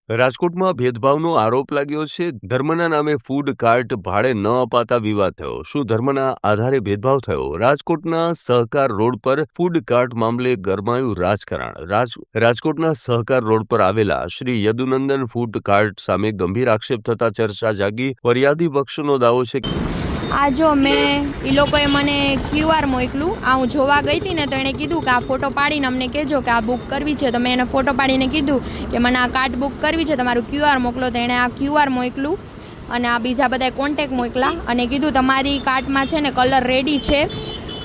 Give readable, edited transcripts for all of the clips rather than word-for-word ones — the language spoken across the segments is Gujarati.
રાજકોટમાં ભેદભાવનો આરોપ લાગ્યો છે. ધર્મના નામે ફૂડ કાર્ટ ભાડે ન અપાતા વિવાદ થયો. શું ધર્મના આધારે ભેદભાવ થયો? રાજકોટના સહકાર રોડ પર ફૂડ કાર્ટ મામલે ગરમાયું રાજકારણ. રાજકોટના સહકાર રોડ પર આવેલા શ્રી યદુનંદન ફૂડ કાર્ટ સામે ગંભીર આક્ષેપ થતા ચર્ચા જાગી. ફરિયાદી પક્ષનો દાવો છે કે આ જો મેં એ લોકોએ મને QR મોકલું. આ હું જોવા ગઈ હતી ને તો એણે કીધું કે આ ફોટો પાડીને અમને કહેજો કે આ બુક કરવી છે. તો મેં એને ફોટો પાડીને કીધું કે મને આ કાર્ટ બુક કરવી છે, તમારું QR મોકલો. તો એણે આ QR મોકલું અને આ બીજા બધા કોન્ટેક મોકલા અને કીધું તમારી કાર્ટમાં છે ને કલર રેડી છે.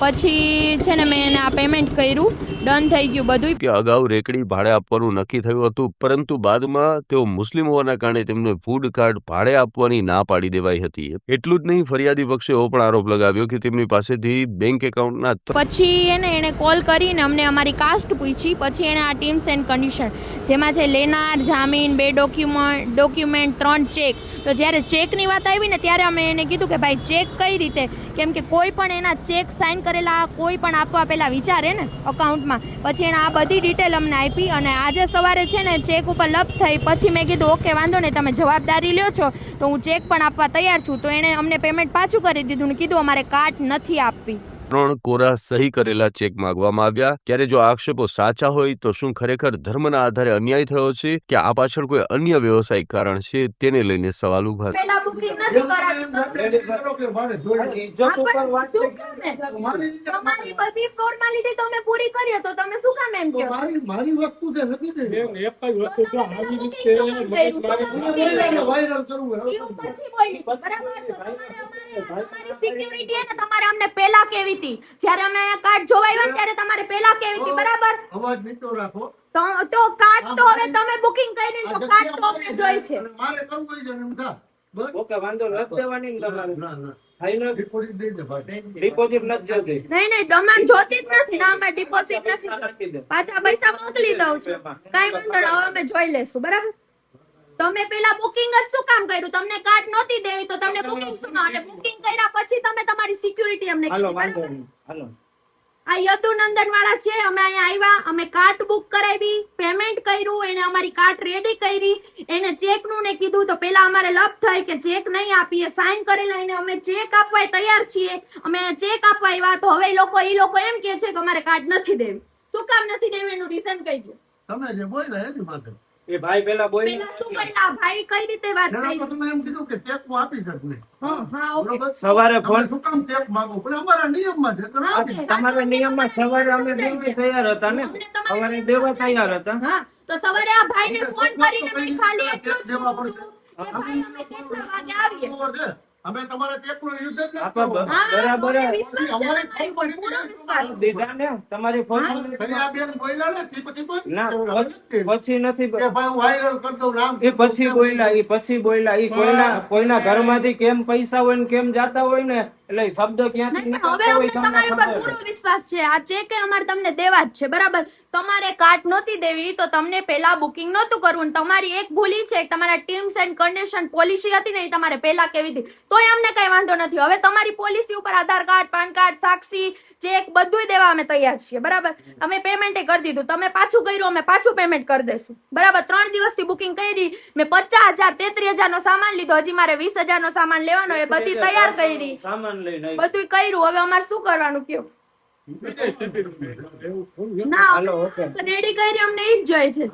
પછી છે ને મેં એને આ પેમેન્ટ કર્યું, ડન થઈ ગયું બધું. કે અગાઉ રેકડી ભાડે આપવાનું નક્કી થયું હતું, પરંતુ બાદમાં તેઓ મુસ્લિમ હોવાના કારણે તેમને ફૂડ કાર્ટ ભાડે આપવાની ના પાડી દેવાઈ હતી. એટલું જ નહીં, ફરિયાદી પક્ષે એવો પણ આરોપ લગાવ્યો કે તેમની પાસેથી બેંક એકાઉન્ટના પછી એને કોલ કરીને અમને અમારી કાસ્ટ પૂછી. પછી એણે આ ટર્મ્સ એન્ડ કન્ડિશન જેમાં છે લેનાર, જામીન, 2 ડોક્યુમેન્ટ, 3 ચેક. તો જ્યારે ચેકની વાત આવી ને ત્યારે અમે એને કીધું કે ભાઈ ચેક કઈ રીતે, કેમ કે કોઈ પણ એના ચેક સાઇન કરેલા કોઈ પણ આપવા પહેલાં વિચારે ને અકાઉન્ટમાં. પછી એણે આ બધી ડિટેલ અમને આપી અને આજે સવારે છે ને ચેક ઉપર લપ થઈ. પછી મેં કીધું ઓકે વાંધો નહીં, તમે જવાબદારી લ્યો છો તો હું ચેક પણ આપવા તૈયાર છું. તો એણે અમને પેમેન્ટ પાછું કરી દીધું ને કીધું અમારે કાર્ટ નથી આપવી. 3 કોરા સહી કરેલા ચેક માંગવામાં આવ્યા. ત્યારે જો આક્ષેપો સાચા હોય તો શું ખરેખર ધર્મના આધારે અન્યાય થયો છે કે આ પાછળ કોઈ અન્ય વ્યવસાયિક કારણ છે? તેને લઈને સવાલ ઉભા છે. તમારી બધી ફોર્માલિટી તો અમે પૂરી કરી તો તમે શું કામ એમ કહો? મારી વસ્તુ છે નથી દે એક જ વસ્તુ જો આવી રીતે વાયરલ કરવું પછી બોલી બરાબર. તો તમારી સિક્યુરિટી હે ને તમારે અમને પહેલા કેવી હતી, જ્યારે અમે કાર્ડ જોવા આવ્યા ત્યારે તમારે પહેલા કેવી હતી, બરાબર? અવાજ નીચો રાખો. તો કાર્ડ તો હવે તમે બુકિંગ કરીને તો કાર્ડ તો અમને જોઈ છે. મારે કરવું હોય છે એમ થા બસ ઓકે, વાંધો નથી દેવાની તમારે. ના ના ફાઈનલ ડિપોઝિટ દઈ દે ભાઈ. ડિપોઝિટ નથી જોતી. નહીં ડોમેન જોતી જ નથી ના, અમે ડિપોઝિટ નથી. પાછા પૈસા મોકલી દઉં છું, કાઈ વાંધો નહીં, હવે અમે જોઈ લેશું. બરાબર, તમે પેલા બુકિંગ જ શું કામ કર્યું? તમને કાર્ડ નહોતી દેવી તો તમને બુકિંગ શું? અને બુકિંગ કર્યા પછી તમે તમારી સિક્યુરિટી અમને કીધી. બરાબર, હાલો આ યદુનંદન વાળા છે, અમે અહીંયા આવ્યા, અમે કાર્ટ બુક કરાવી, પેમેન્ટ કર્યું, એને અમારી કાર્ટ રેડી કરી, એને ચેક નું ને કીધું. તો પેલા અમારે લપ થઈ કે ચેક નહીં આપીએ, સાઈન કરેલા એને અમે ચેક આપવા તૈયાર છીએ. અમે ચેક આપવા આવ્યા તો હવે એ લોકો એમ કે છે કે અમારે કાર્ડ નથી દેવી. શું કામ નથી દેવી એનું રીઝન કહી દો. તમે જે બોલ્યા એની માટે એ ભાઈ પેલા બોલ્યા શું બોલ્યા? ભાઈ કઈ રીતે વાત કરી? તમે એમ કીધું કે ચેક હું આપી શકું નહીં. હા ઓકે, સવારે ફોન શું કામ ચેક માંગો? પણ અમારા નિયમમાં છે, તમારા નિયમમાં સવારે અમે દેવા તૈયાર હતા ને, સવારે દેવા તૈયાર હતા. હા તો સવારે આ ભાઈને ફોન કરીને મેં ખાલી એટલું જ દેવા પડશે કે ભાઈ અમે કેટલા વાગે આવીએ. અમે તમારા ચેક નો યુઝ જ ન કરો. બરાબર, અમારે પૂરો વિશ્વાસ દીધા ને તમારી ફોન કયા બેન બોલ્યા ને પછી કોઈ ના પછી નથી કે ભાઈ વાયરલ કર દઉં નામ. એ પછી બોલ્યા એ કોઈના ઘરમાંથી કેમ પૈસા હોય ને કેમ જાતા હોય ને, એટલે શબ્દ ક્યાંથી નીકળતા હોય તમારી પર પૂરો વિશ્વાસ છે. આ ચેક અમારે તમને દેવા જ છે. બરાબર, તમારે કાર્ડ નહોતી દેવી તો તમને પહેલા બુકિંગ નહોતું કરવું. તમારી એક ભૂલી છે, તમારા ટર્મ્સ એન્ડ કન્ડિશન પોલિસી હતી ને એ તમારે પહેલા કેવી હતી, તોય અમને કઈ વાંધો નથી. હવે તમારી પોલિસી ઉપર આધાર કાર્ડ, પાન કાર્ડ, સાક્ષી, ચેક બધું દેવા અમે તૈયાર છીએ. બરાબર, અમે પેમેન્ટ કરી દીધું, તમે પાછું કર્યું, અમે પાછું પેમેન્ટ કરી દઈશું. બરાબર, 3 દિવસથી બુકિંગ કરી, મેં 50,000 33,000 નો સામાન લીધો, હજી મારે 20,000 નો સામાન લેવાનો, એ બધી તૈયાર કરી, બધું કર્યું. હવે અમારે શું કરવાનું કયો? ના રેડી કરી અમને ઈ જ જોઈએ છે.